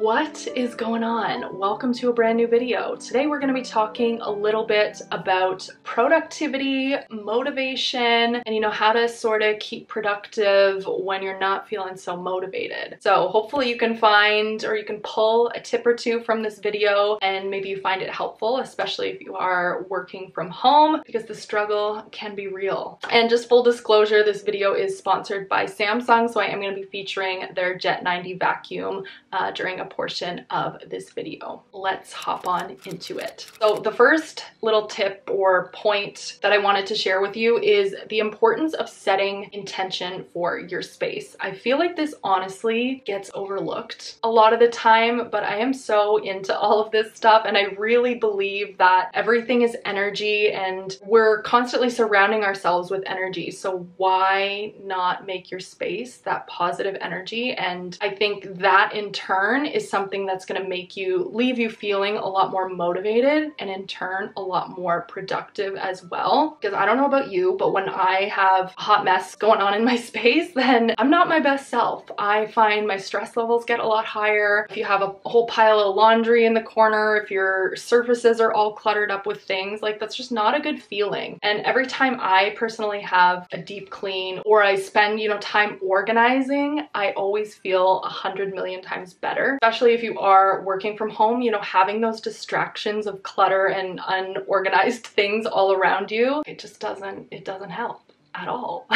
What is going on? Welcome to a brand new video. Today we're going to be talking a little bit about productivity, motivation, and how to sort of keep productive when you're not feeling so motivated. So hopefully you can find or you can pull a tip or two from this video and maybe you find it helpful, especially if you are working from home, because the struggle can be real. And just full disclosure, this video is sponsored by Samsung, so I am going to be featuring their Jet 90 vacuum during a portion of this video. Let's hop on into it. So the first little tip or point that I wanted to share with you is the importance of setting intention for your space. I feel like this honestly gets overlooked a lot of the time, but I am so into all of this stuff and I really believe that everything is energy and we're constantly surrounding ourselves with energy. So why not make your space that positive energy? And I think that in turn is something that's going to leave you feeling a lot more motivated and in turn a lot more productive as well. Because I don't know about you, but when I have a hot mess going on in my space, then I'm not my best self. I find my stress levels get a lot higher. If you have a whole pile of laundry in the corner, if your surfaces are all cluttered up with things, like that's just not a good feeling. And every time I personally have a deep clean or I spend, time organizing, I always feel 100 million times better. Especially if you are working from home, having those distractions of clutter and unorganized things all around you, it doesn't help at all.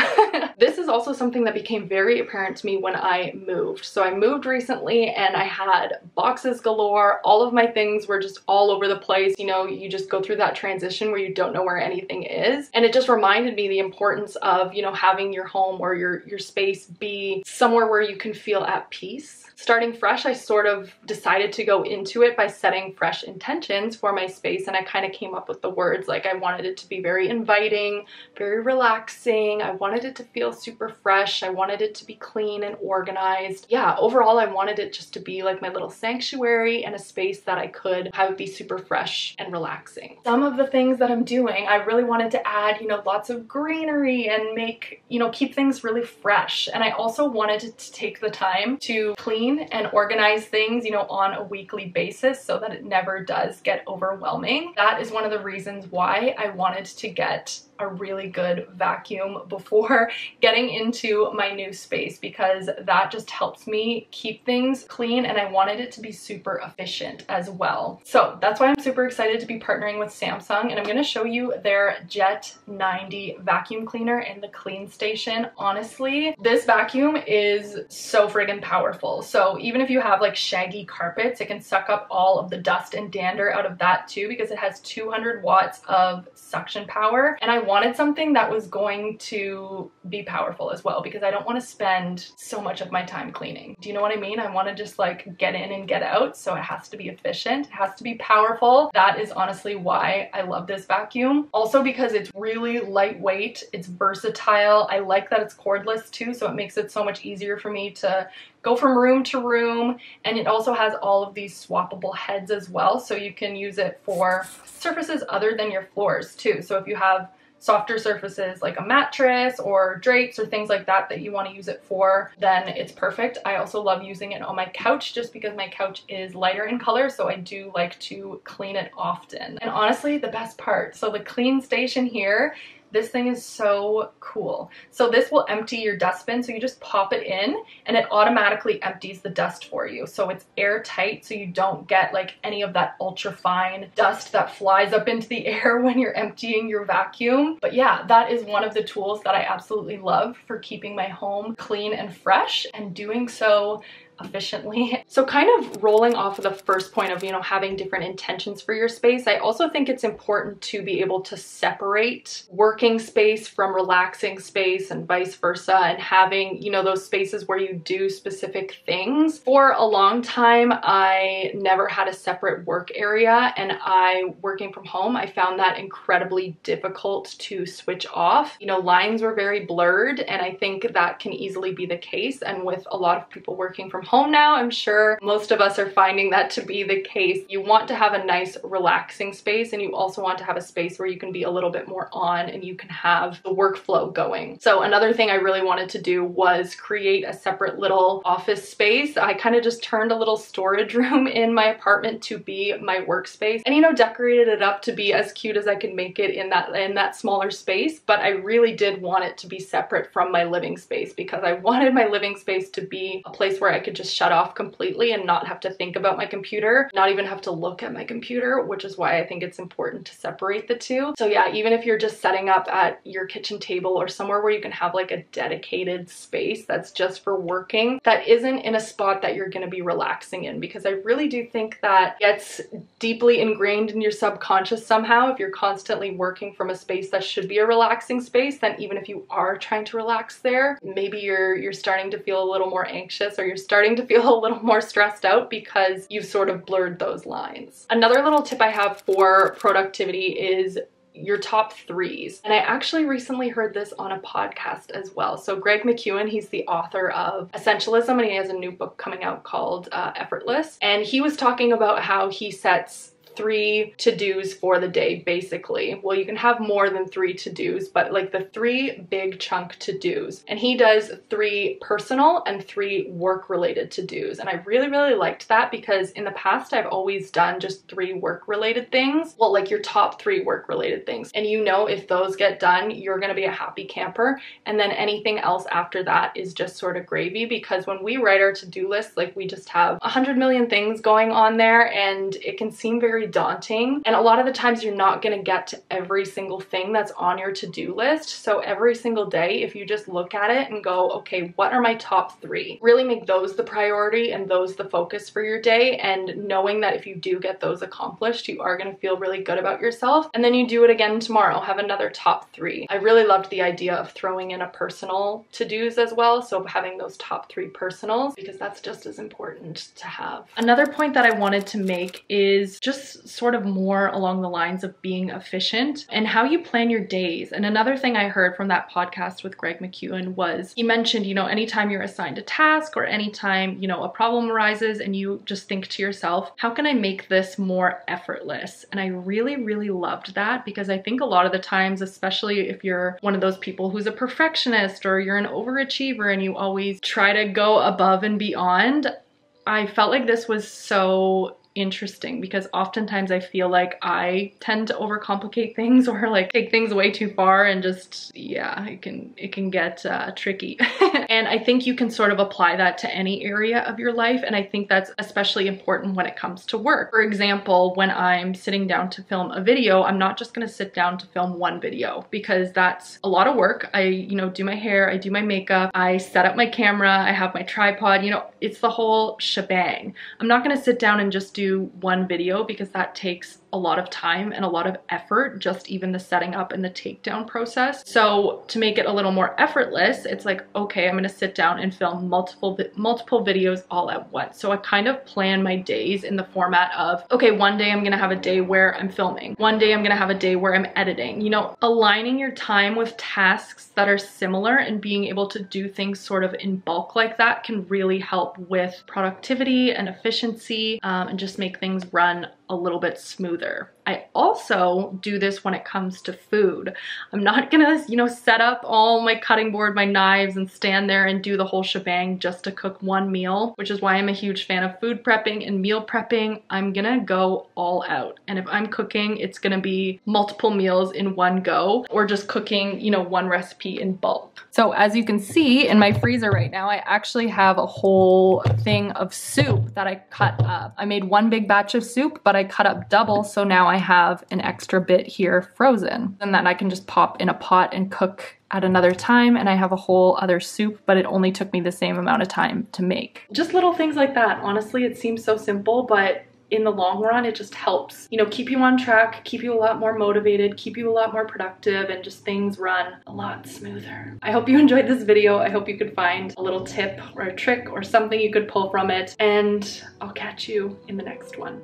This is also something that became very apparent to me when I moved. So I moved recently and I had boxes galore. All of my things were just all over the place. You just go through that transition where you don't know where anything is. And it just reminded me the importance of, having your home or your space be somewhere where you can feel at peace. Starting fresh, I sort of decided to go into it by setting fresh intentions for my space, and I kind of came up with the words like I wanted it to be very inviting, very relaxing. I wanted it to feel super fresh. I wanted it to be clean and organized. Yeah, overall, I wanted it just to be like my little sanctuary and a space that I could have be super fresh and relaxing. Some of the things that I'm doing, I really wanted to add, lots of greenery and make, keep things really fresh. And I also wanted to take the time to clean and organize things, on a weekly basis so that it never does get overwhelming. That is one of the reasons why I wanted to get a really good vacuum before getting into my new space, because that just helps me keep things clean and I wanted it to be super efficient as well. So that's why I'm super excited to be partnering with Samsung, and I'm going to show you their Jet 90 vacuum cleaner in the clean station. Honestly, this vacuum is so friggin' powerful. So even if you have like shaggy carpets, it can suck up all of the dust and dander out of that too, because it has 200 watts of suction power. And I wanted something that was going to be powerful as well, because I don't want to spend so much of my time cleaning. Do you know what I mean? I want to just like get in and get out, so it has to be efficient, it has to be powerful. That is honestly why I love this vacuum. Also because it's really lightweight, it's versatile. I like that it's cordless too, so it makes it so much easier for me to go from room to room, and it also has all of these swappable heads as well, so you can use it for surfaces other than your floors too. So if you have softer surfaces like a mattress or drapes or things like that that you want to use it for, then it's perfect. I also love using it on my couch just because my couch is lighter in color, so I do like to clean it often. And honestly, the best part, so the clean station here, this thing is so cool. So this will empty your dustbin, so you just pop it in and it automatically empties the dust for you. So it's airtight, so you don't get like any of that ultra fine dust that flies up into the air when you're emptying your vacuum. But yeah, that is one of the tools that I absolutely love for keeping my home clean and fresh, and doing so efficiently. So kind of rolling off of the first point of, having different intentions for your space, I also think it's important to be able to separate working space from relaxing space and vice versa, and having, those spaces where you do specific things. For a long time, I never had a separate work area, and working from home, I found that incredibly difficult to switch off. Lines were very blurred, and I think that can easily be the case. And with a lot of people working from home now. I'm sure most of us are finding that to be the case. You want to have a nice relaxing space, and you also want to have a space where you can be a little bit more on and you can have the workflow going. So another thing I really wanted to do was create a separate little office space. I kind of just turned a little storage room in my apartment to be my workspace, and you know, decorated it up to be as cute as I could make it in that smaller space. But I really did want it to be separate from my living space, because I wanted my living space to be a place where I could just shut off completely and not have to think about my computer, not even have to look at my computer, which is why I think it's important to separate the two. So yeah, even if you're just setting up at your kitchen table or somewhere where you can have like a dedicated space that's just for working, that isn't in a spot that you're going to be relaxing in, because I really do think that gets deeply ingrained in your subconscious somehow. If you're constantly working from a space that should be a relaxing space, then even if you are trying to relax there, maybe you're starting to feel a little more anxious, or you're starting to feel a little more stressed out because you've sort of blurred those lines. Another little tip I have for productivity is your top threes. And I actually recently heard this on a podcast as well. So Greg McKeown, he's the author of Essentialism, and he has a new book coming out called Effortless. And he was talking about how he sets 3 to-dos for the day, basically. Well, you can have more than 3 to-dos, but like the 3 big chunk to-dos. And he does 3 personal and 3 work-related to-dos. And I really, really liked that, because in the past I've always done just 3 work-related things. Well, like your top 3 work-related things. And you know, if those get done, you're gonna be a happy camper. And then anything else after that is just sort of gravy, because when we write our to-do list, like we just have 100 million things going on there, and it can seem very daunting. And a lot of the times you're not going to get to every single thing that's on your to-do list. So every single day, if you just look at it and go, okay, what are my top 3? Really make those the priority and those the focus for your day. And knowing that if you do get those accomplished, you are going to feel really good about yourself. And then you do it again tomorrow, have another top 3. I really loved the idea of throwing in a personal to-dos as well. So having those top 3 personals, because that's just as important to have. Another point that I wanted to make is just sort of more along the lines of being efficient and how you plan your days. And another thing I heard from that podcast with Greg McKeown was he mentioned, you know, anytime you're assigned a task or anytime, you know, a problem arises and you just think to yourself, how can I make this more effortless? And I really, really loved that, because I think a lot of the times, especially if you're one of those people who's a perfectionist or you're an overachiever and you always try to go above and beyond, I felt like this was so interesting, because oftentimes I feel like I tend to overcomplicate things or like take things way too far, and just, yeah, it can get tricky. And I think you can sort of apply that to any area of your life, and I think that's especially important when it comes to work. For example, when I'm sitting down to film a video, I'm not just going to sit down to film one video, because that's a lot of work. I, you know, do my hair, I do my makeup, I set up my camera, I have my tripod, you know, it's the whole shebang. I'm not going to sit down and just do one video, because that takes a lot of time and a lot of effort, just even the setting up and the takedown process. So to make it a little more effortless, it's like, okay, I'm gonna sit down and film multiple videos all at once. So I kind of plan my days in the format of, okay, one day I'm gonna have a day where I'm filming. One day I'm gonna have a day where I'm editing. You know, aligning your time with tasks that are similar and being able to do things sort of in bulk like that can really help with productivity and efficiency, and just make things run a little bit smoother. I also do this when it comes to food. I'm not gonna, you know, set up all my cutting board, my knives, and stand there and do the whole shebang just to cook one meal, which is why I'm a huge fan of food prepping and meal prepping. I'm gonna go all out. And if I'm cooking, it's gonna be multiple meals in one go, or just cooking, you know, one recipe in bulk. So as you can see in my freezer right now, I actually have a whole thing of soup that I cut up. I made one big batch of soup, but I cut up double, so now I have an extra bit here frozen, and then I can just pop in a pot and cook at another time, and I have a whole other soup, but it only took me the same amount of time to make. Just little things like that. Honestly, it seems so simple, but in the long run, it just helps, you know, keep you on track, keep you a lot more motivated, keep you a lot more productive, and just things run a lot smoother. I hope you enjoyed this video. I hope you could find a little tip or a trick or something you could pull from it, and I'll catch you in the next one.